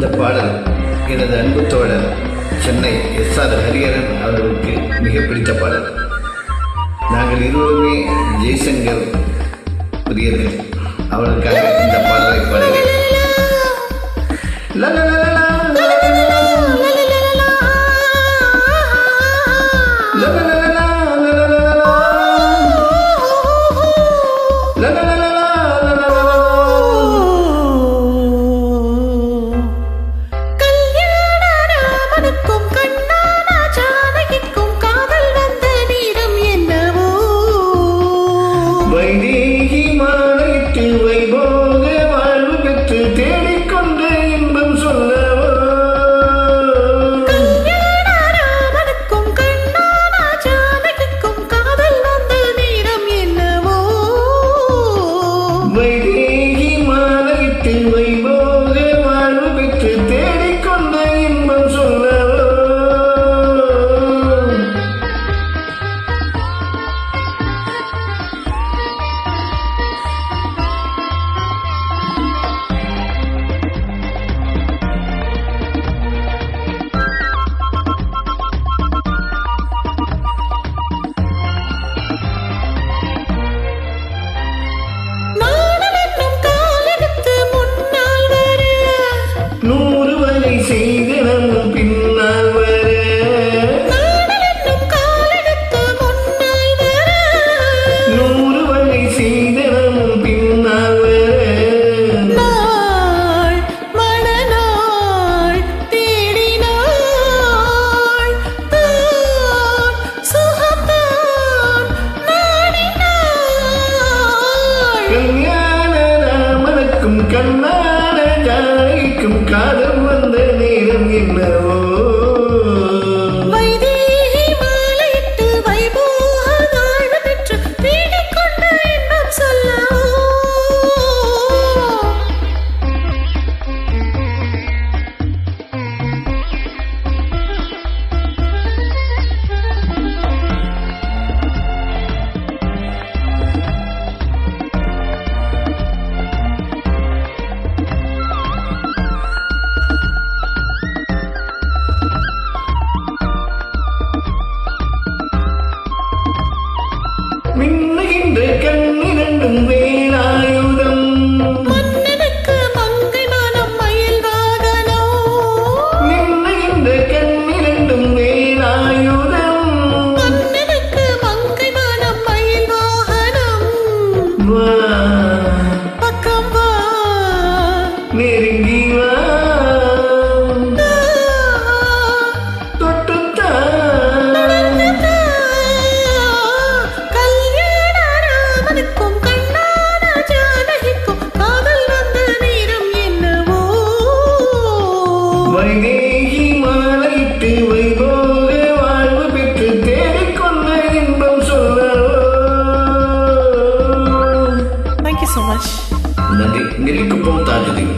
இந்த பாடல் எனது அன்பு தோழர் சென்னை எஸ்.ஆர். ஹரிஹரன் அவர்களுக்கு மிக பிடித்த பாடல். நாங்கள் இருவருமே ஜெய்சங்கர் பிரியர்கள். அவர்களுக்காக இந்த பாடலை பாடுகிறேன். வைதேகி மாலையில் வைபோக வாழ்வு பெற்று தேடிக்கொண்டு இன்பம் சொல்லவோ, கல்யாணராமனுக்கும் கண்ணானா ஜானகிக்கும் காதல் வந்த நேரம் என்னவோ. வைதேகி மாலையில் வைபோக வாழ்வு பெற்று தேடிக்கொண்டு இன்பம் சொல்லவோ. நூறு வரை செய்தனமும் பின்னால் வர, நூறு வரை செய்தனமும் பின்னால் வர, நாள் மணநாள் தேடினாள் தான் சுகத்தான் நாடினாள். கல்யாண ராமனுக்கும் கண்ணான ஜானகிக்கும் காதல் வந்த நேரம் என்னவோ. வைதேகி மாலையிட்டு வைபோக வாழ்வு பெற்று தேடிக்கொண்டு இன்பம் சொல்லவோ. மின்னுகின்ற கண்ணிரண்டும் வேலாயுதம், மன்னனுக்கு மங்கை மனம் மயில் வாகனம். மின்னுகின்ற கண்ணிரண்டும் வேலாயுதம். மன்னனுக்கு மங்கை மனம் மயில் வாகனம். வா பக்கம் வா நெருங்கி வா, தொட்டுத்தா கல்யாணராமனுக்கும் கண்ணானா ஜானகிக்கும் காதல் வந்த நேரம் என்னவோ. வைதேகி மாலையிட்டு வைபோக வாழ்வு பெற்று தேடிக்கொண்ட இன்பம் சொல்லவோ. Thank you so much. நன்றி. நெல்லிக்குப்பம் தாஜுதீன்.